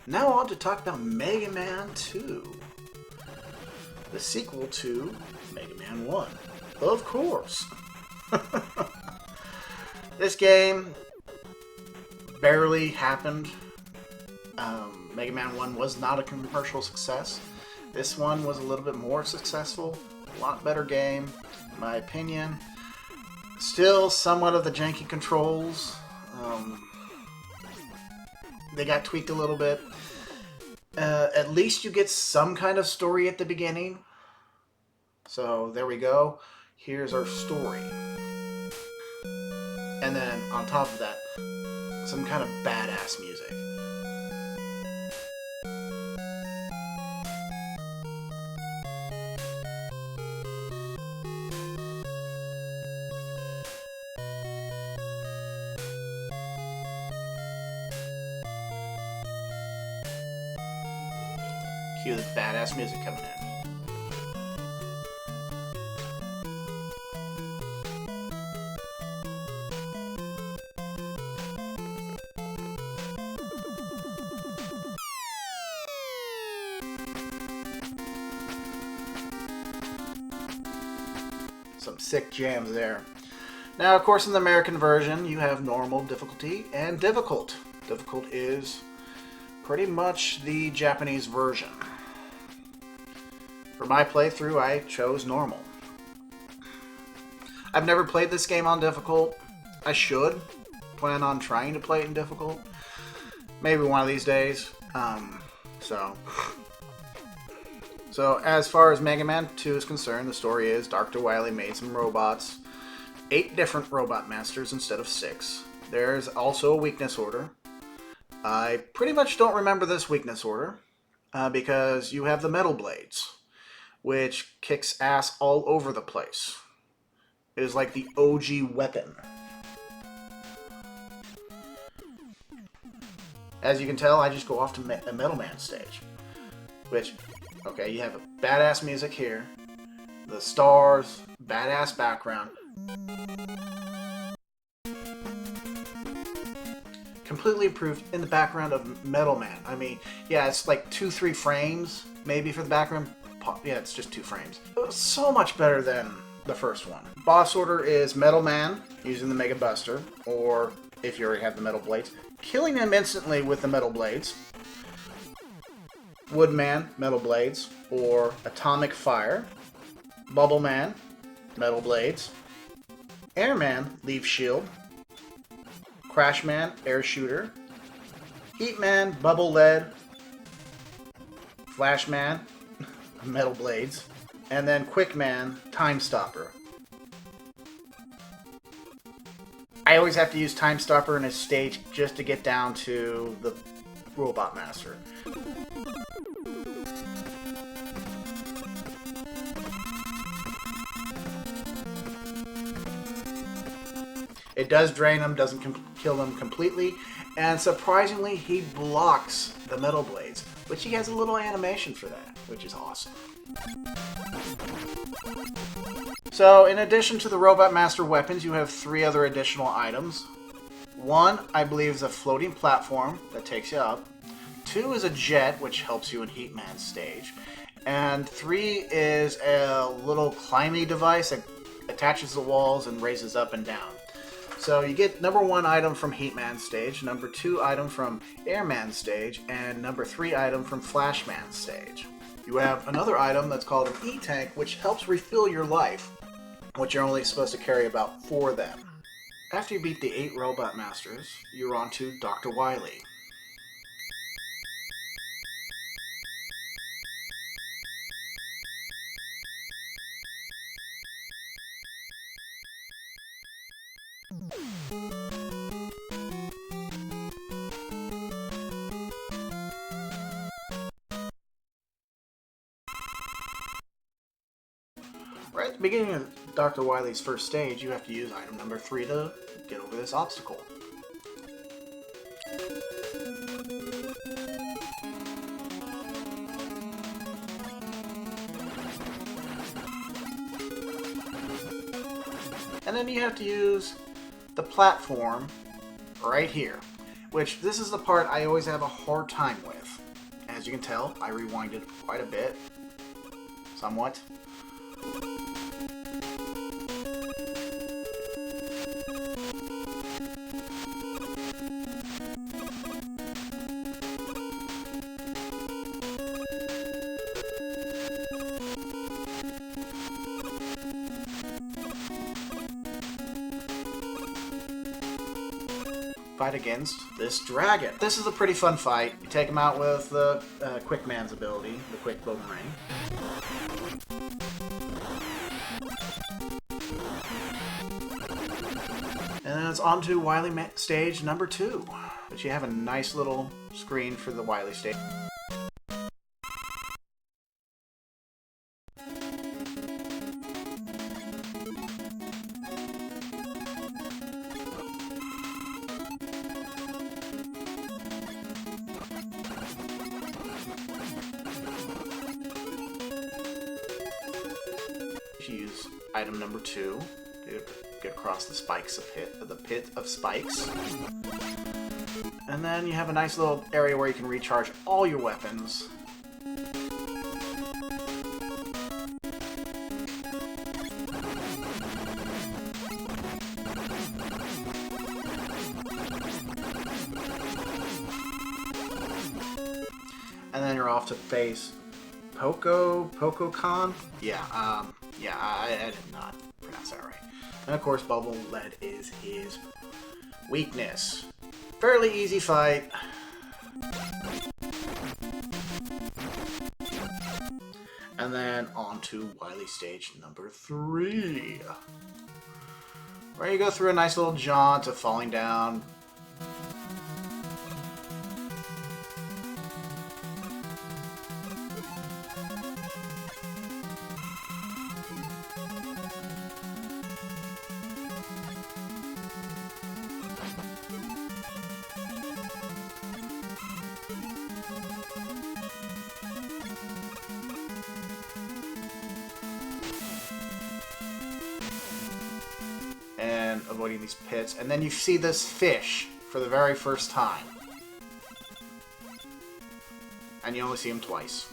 Now on to talk about Mega Man 2. The sequel to Mega Man 1. Of course. This game barely happened. Mega Man 1 was not a commercial success. This one was a little bit more successful. A lot better game, in my opinion. Still somewhat of the janky controls. They got tweaked a little bit. At least you get some kind of story at the beginning. So there we go. Here's our story. And then on top of that, some kind of badass music. Cue this badass music coming in. Some sick jams there. Now, of course, in the American version, you have normal difficulty and difficult. Difficult is pretty much the Japanese version. For my playthrough, I chose normal. I've never played this game on difficult. I should plan on trying to play it in difficult. Maybe one of these days. So as far as Mega Man 2 is concerned, the story is Dr. Wily made some robots. 8 different robot masters instead of 6. There's also a weakness order. I pretty much don't remember this weakness order because you have the metal blades, which kicks ass all over the place. It is like the OG weapon. As you can tell, I just go off to a Metal Man stage, which, okay, you have a badass music here, the stars, badass background. Completely improved in the background of Metal Man. I mean, yeah, it's like 2-3 frames, maybe for the background. Yeah, it's just 2 frames. It was so much better than the first one. Boss order is Metal Man, using the Mega Buster, or if you already have the Metal Blades, killing him instantly with the Metal Blades. Woodman, Metal Blades, or Atomic Fire. Bubble Man, Metal Blades. Airman, Leaf Shield. Crash Man, Air Shooter. Heat Man, Bubble Lead. Flash Man, Metal Blades. And then Quick Man, Time Stopper. I always have to use Time Stopper in a stage just to get down to the Robot Master. It does drain him, doesn't kill him completely, and surprisingly, he blocks the Metal Blades, which he has a little animation for that, which is awesome. So, in addition to the Robot Master weapons, you have 3 other additional items. 1, I believe, is a floating platform that takes you up. 2 is a jet, which helps you in Heat Man's stage. And 3 is a little climbing device that attaches the walls and raises up and down. So you get number 1 item from Heat Man's stage, number 2 item from Airman's stage, and number 3 item from Flash Man's stage. You have another item that's called an E-Tank, which helps refill your life, which you're only supposed to carry about 4 of them. After you beat the 8 Robot Masters, you're on to Dr. Wily. Right at the beginning of Dr. Wily's first stage, you have to use item number 3 to get over this obstacle. And then you have to use the platform right here, which this is the part I always have a hard time with. As you can tell, I rewinded quite a bit. Somewhat. Fight against this dragon. This is a pretty fun fight. You take him out with the Quick Man's ability, the Quick Boomerang. And then it's on to Wily Stage number 2. But you have a nice little screen for the Wily Stage. Use item number 2 to get across the spikes of the pit of spikes. And then you have a nice little area where you can recharge all your weapons. And then you're off to face PocoCon? Yeah, I did not pronounce that right. And of course, Bubble Lead is his weakness. Fairly easy fight. And then on to Wily Stage number 3. Where you go through a nice little jaunt of falling down. And avoiding these pits. And then you see this fish for the very first time. And you only see him twice.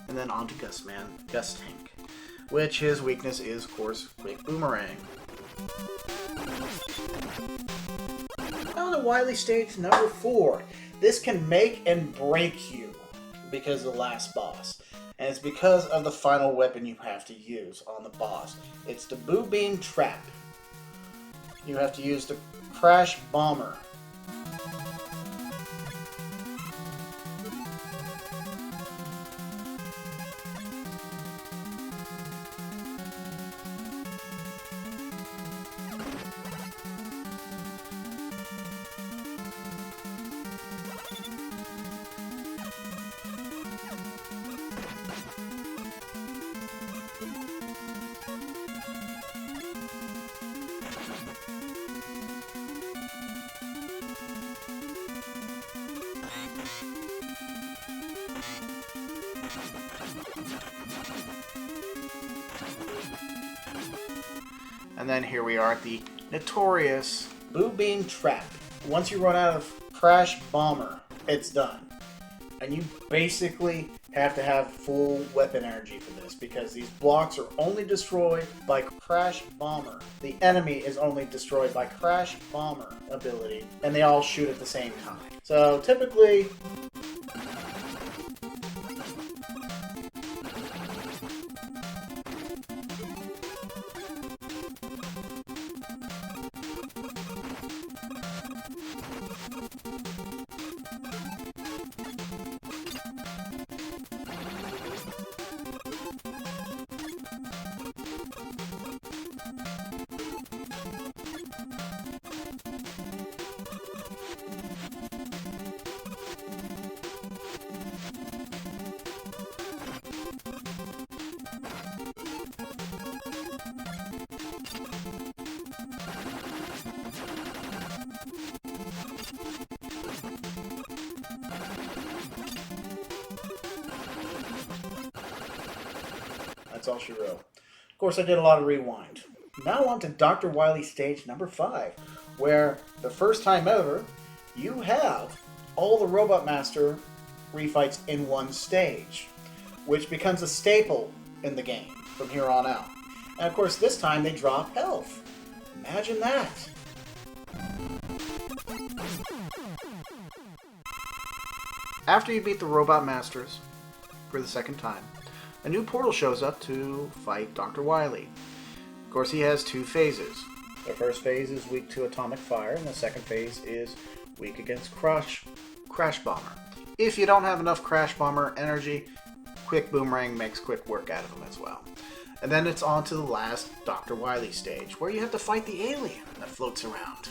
And then on to Gus Tank, which his weakness is, of course, Quick Boomerang. Now to Wily Stage number 4. This can make and break you because of the last boss. And it's because of the final weapon you have to use on the boss. It's the Boo Beam Trap. You have to use the Crash Bomber. And then here we are at the notorious Boo Beam Trap. Once you run out of Crash Bomber, it's done. And you basically have to have full weapon energy for this, because these blocks are only destroyed by Crash Bomber. The enemy is only destroyed by Crash Bomber ability, and they all shoot at the same time. So typically, That's all she wrote. Of course, I did a lot of rewind. Now on to Dr. Wily Stage number 5, where the first time ever, you have all the Robot Master refights in one stage, which becomes a staple in the game from here on out. And of course, this time they drop health. Imagine that. After you beat the Robot Masters for the second time, a new portal shows up to fight Dr. Wily. Of course, he has 2 phases. The first phase is weak to atomic fire, and the second phase is weak against Crash Bomber. If you don't have enough Crash Bomber energy, Quick Boomerang makes quick work out of him as well. And then it's on to the last Dr. Wily stage, where you have to fight the alien that floats around.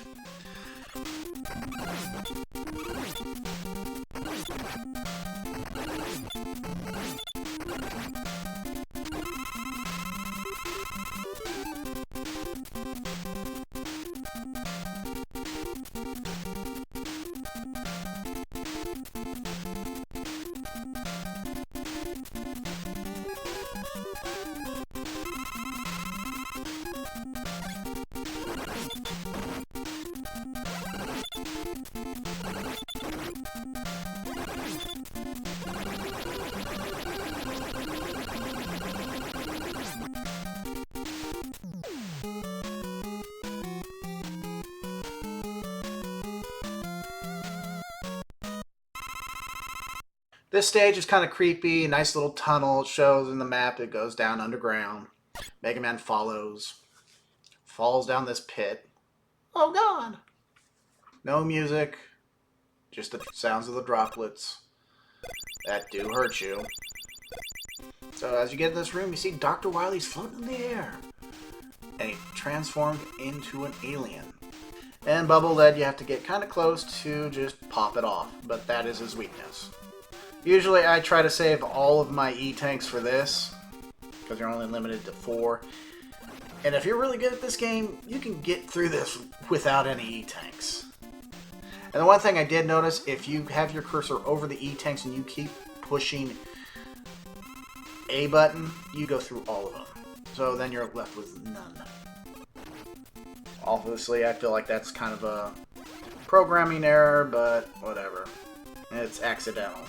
This stage is kind of creepy, a nice little tunnel. It shows in the map it goes down underground. Megaman falls down this pit. Oh god! No music, just the sounds of the droplets that do hurt you. So as you get in this room, you see Dr. Wily's floating in the air. And he transformed into an alien. And Bubble Lead, you have to get kind of close to just pop it off, but that is his weakness. Usually I try to save all of my E-tanks for this, because you're only limited to 4. And if you're really good at this game, you can get through this without any E-tanks. And the one thing I did notice, if you have your cursor over the E-tanks and you keep pushing A button, you go through all of them. So then you're left with none. Obviously, I feel like that's kind of a programming error, but whatever. It's accidental.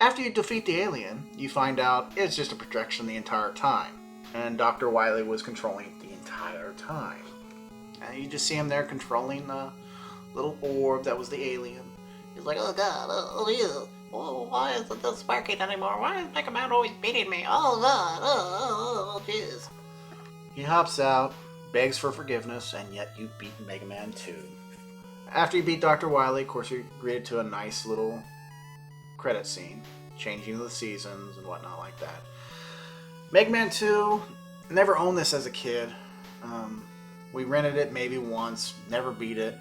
After you defeat the alien, you find out it's just a projection the entire time. And Dr. Wily was controlling the entire time. And you just see him there controlling the little orb that was the alien. He's like, oh god, oh ew. Oh, why isn't this working anymore? Why is Megaman always beating me? Oh god, oh jeez. He hops out, begs for forgiveness, and yet you beat Megaman 2. After you beat Dr. Wily, of course, you're greeted to a nice little credit scene, changing the seasons and whatnot like that. Megaman 2, never owned this as a kid. We rented it maybe once, never beat it.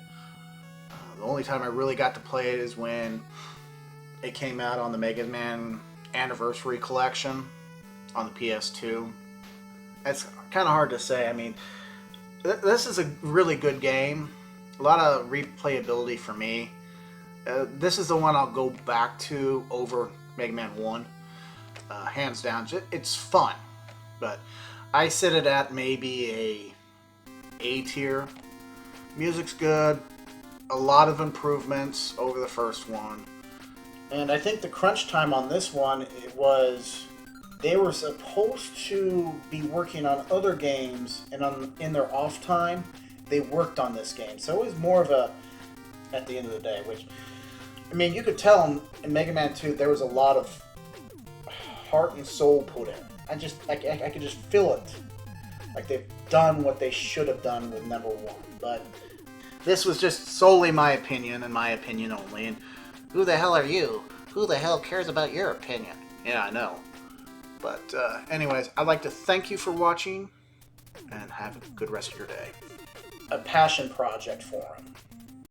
The only time I really got to play it is when it came out on the Megaman Anniversary Collection on the PS2. It's kind of hard to say. I mean, this is a really good game. A lot of replayability for me. This is the one I'll go back to over Mega Man 1. Hands down. It's fun. But I sit it at maybe A tier. Music's good. A lot of improvements over the first one. And I think the crunch time on this one, it was... They were supposed to be working on other games, and in their off time, they worked on this game. So it was more of a... At the end of the day, which... I mean, you could tell in Mega Man 2 there was a lot of heart and soul put in. I could just feel it. Like they've done what they should have done with number 1. But this was just solely my opinion and my opinion only. And who the hell are you? Who the hell cares about your opinion? Yeah, I know. But anyways, I'd like to thank you for watching and have a good rest of your day. A passion project for him.